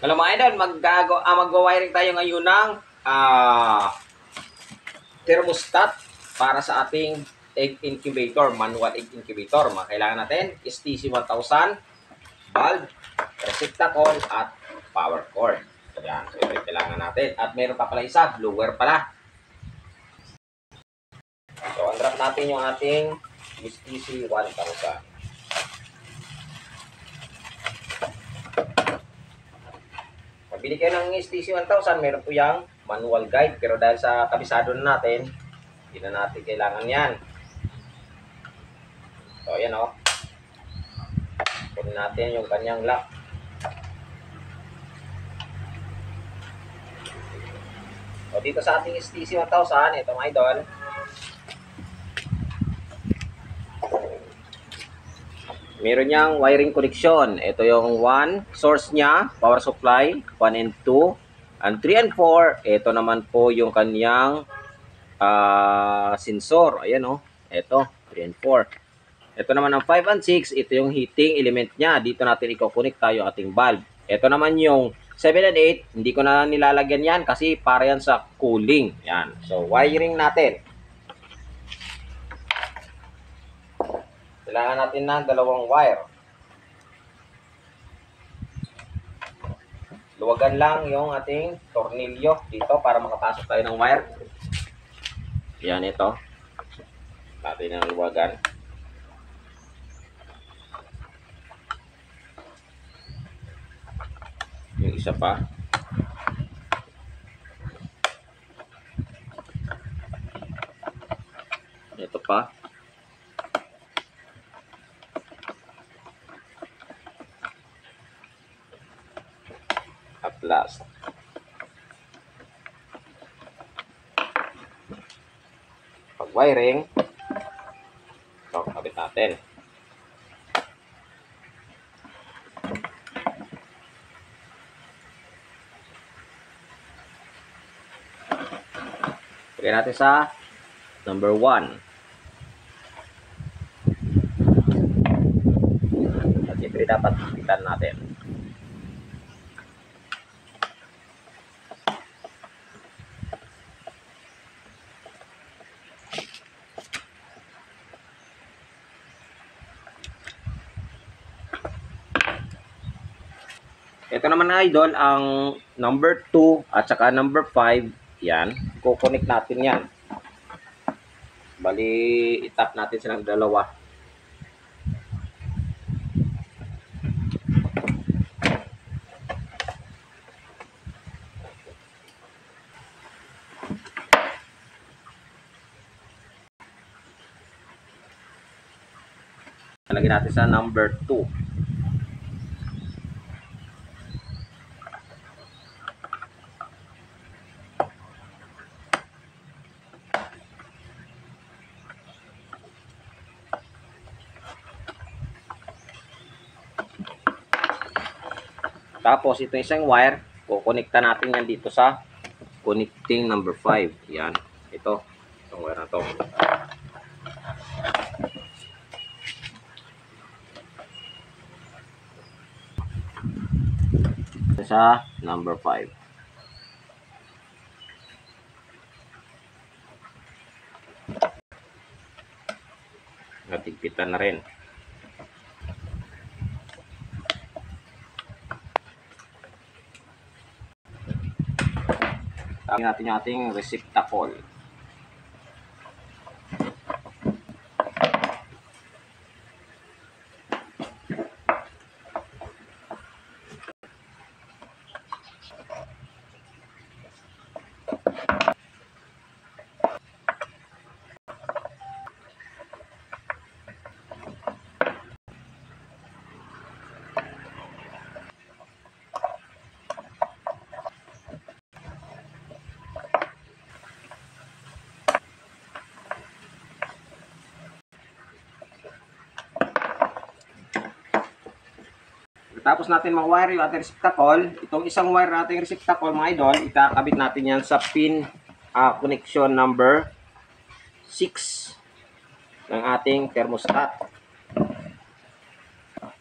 Hello mga idol, mag-wiring tayo ngayon ng thermostat para sa ating egg incubator, manual egg incubator. Mga kailangan natin is TC1000, bulb, receptacle, at power cord. Yan, so ito yung kailangan natin. At meron pa pala isa, blower pala. So, unwrap natin yung ating TC1000. Bili kayo ng STC1000, meron po yung manual guide. Pero dahil sa kabisado na natin, hindi na natin kailangan yan. So, ayan o. Kunin natin yung kanyang lock. So, dito sa ating STC1000, ito mga idol. Meron niyang wiring connection. Ito yung 1 source niya, power supply, 1 and 2. And 3 and 4, ito naman po yung kanyang sensor. Ayan o. Ito, 3 and 4. Ito naman ang 5 and 6, ito yung heating element niya. Dito natin i-connect tayo ating bulb. Ito naman yung 7 and 8, hindi ko na nilalagyan yan kasi para yan sa cooling. Yan. So, wiring natin. Kailangan natin ng dalawang wire. Luwagan lang yung ating tornilyo dito para makapasok tayo ng wire. Yan ito. Natin ang luwagan. Yung isa pa. Ito pa. At last. Pag wiring, ito, kabit natin. Lagyan natin sa number 1. At siyempre dapat kapitan natin. Ito naman na idol, ang number 2 at saka number 5, yan, kukonek natin yan. Bali, itap natin silang dalawa. Lagyan natin sa number 2. Tapos ito isang wire, kukonekta natin yan dito sa connecting number 5. Yan, ito, itong wire na to. Sa number 5. Natigpitan na rin. Tangin natin yung ating receptacle. Tapos natin mag-wire yung ating receptacle. Itong isang wire nating receptacle mga idol, ikakabit natin yan sa pin connection number 6 ng ating thermostat.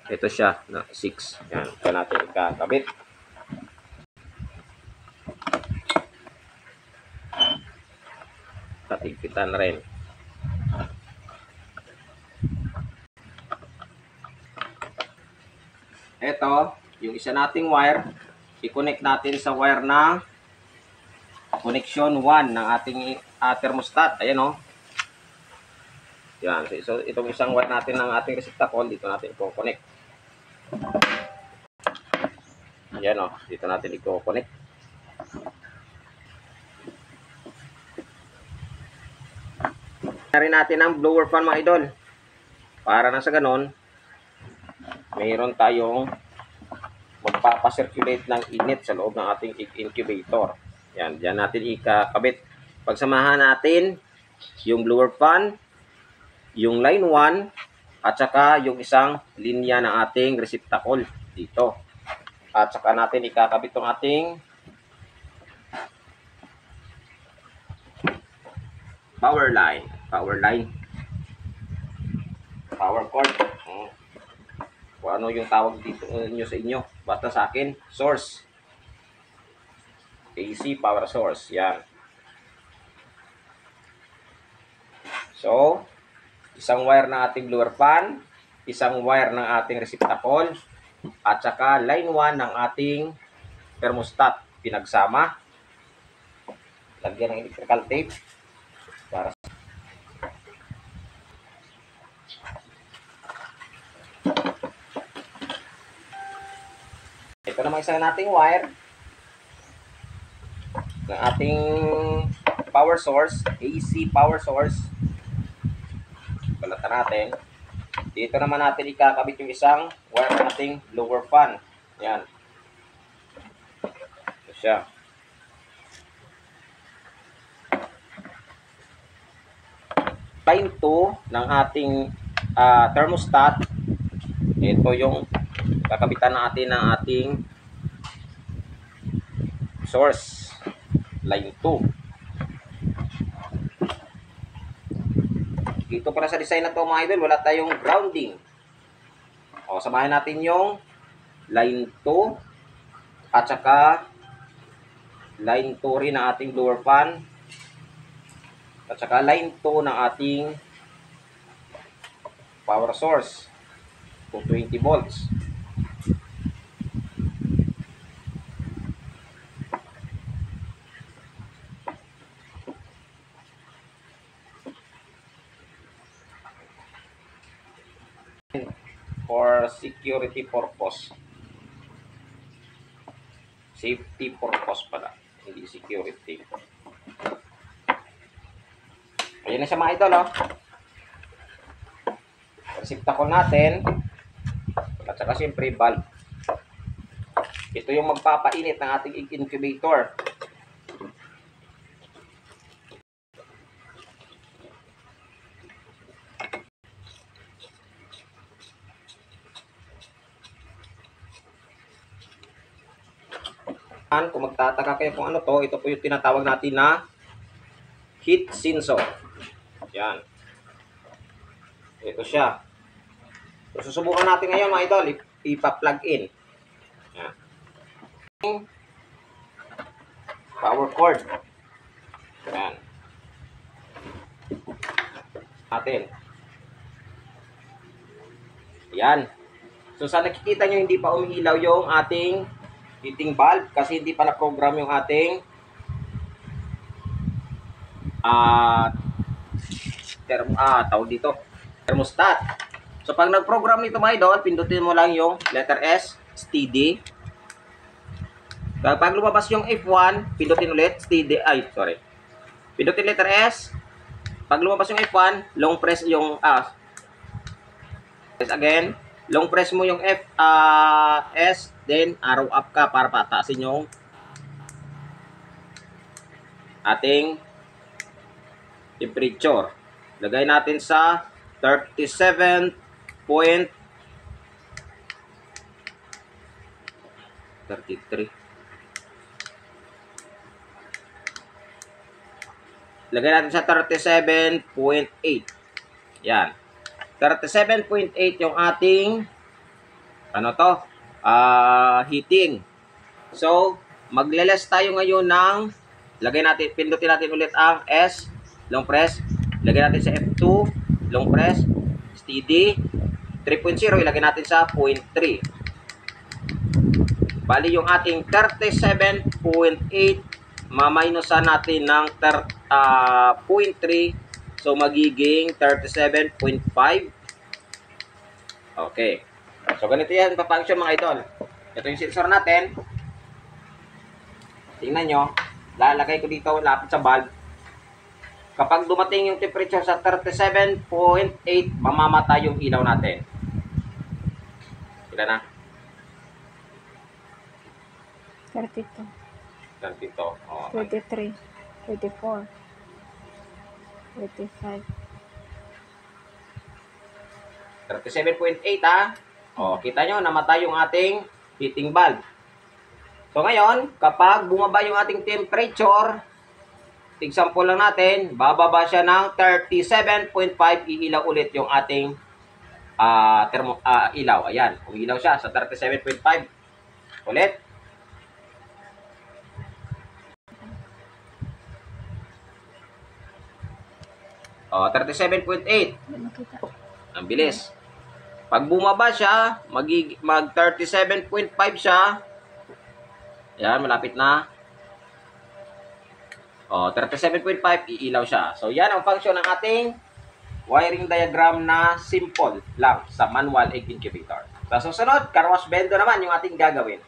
Ito siya, na 6. Yan, ito natin ikakabit. at higpitan rin. Ito, yung isa nating wire, i-connect natin sa wire na connection 1 ng ating thermostat. Ayan o. Yan. So, itong isang wire natin ng ating receptacle, dito natin i-connect. Ayan o. Dito natin i-connect. Rin natin ang blower fan mga idol. Para na sa ganon, mayroon tayong magpapacirculate ng init sa loob ng ating incubator. Yan, diyan natin ikakabit. Pagsamahan natin yung blower fan, yung line 1, at saka yung isang linya ng ating receptacle dito. At saka natin ikakabit yung ating power line. Power cord. Kung ano yung tawag dito nyo sa inyo. Basta sa akin, source. AC power source. Yan. So, isang wire ng ating blower fan, isang wire ng ating receptacle, at saka line 1 ng ating thermostat. Pinagsama. Lagyan ng electrical tape. Para ito naman isang nating wire ng ating power source, AC power source. Balatan natin. Dito naman natin ikakabit yung isang wire ng ating blower fan. Yan. Ito siya. Line 2 ng ating thermostat. Ito yung kakabitan natin ng ating source. Line 2. Dito para sa design na to mga idol, wala tayong grounding. O, samahin natin yung line 2 at saka line 2 rin ng ating blower fan. At saka line 2 ng ating power source, 220 volts. For security purpose. Safety purpose pala, hindi security. Ayan na siya mga idol, oh. Receptacle natin. At saka siyempre valve. Ito yung magpapainit ng ating incubator. Kung magtataka kayo kung ano to, ito po yung tinatawag natin na heat sensor. Yan. Ito siya. So, susubukan natin ngayon mga idol, ipa-plug in. Yan. Power cord. Yan. Atin. Yan. So, sa nakikita nyo, hindi pa umiilaw yung ating heating valve kasi hindi pa na-program yung ating tawag dito, thermostat. So, pag nag-program nito mga idol, pindutin mo lang yung letter S, steady. Pag lumabas yung F1, pindutin ulit, steady, pindutin letter S. Pag lumabas yung F1, long press yung, press again, long press mo yung S, then arrow up ka para pataasin yung ating temperature. Lagay natin sa 37.33. Lagay natin sa 37.8. Yan. 37.8 yung ating heating. So, magle-less tayo ngayon ng, pindutin natin ulit ang S, long press. Ilagay natin sa F2, long press, steady. 3.0, ilagay natin sa 0.3. Bali yung ating 37.8, maminusan natin ng 0.3. So, magiging 37.5. Okay. So, ganito yan pa-function mga idol. Ito yung sensor natin. Tingnan nyo. Lalagay ko dito lapit sa valve. Kapag dumating yung temperature sa 37.8, mamamatay yung ilaw natin. Ilan na? 32, 32. Oh, 23, 24, 25. 37.8 ha. O, kita nyo, namatay yung ating heating valve. So, ngayon, kapag bumaba yung ating temperature, example lang natin, bababa siya ng 37.5, iilaw ulit yung ating ilaw. Ayan, umilaw siya sa 37.5. Ulit. O, 37.8. Ang bilis. Pag bumaba siya, mag 37.5 siya. Yan, malapit na. O, 37.5, iilaw siya. So, yan ang function ng ating wiring diagram na simple lang sa manual egg incubator. Sa susunod, car wash bendo naman yung ating gagawin.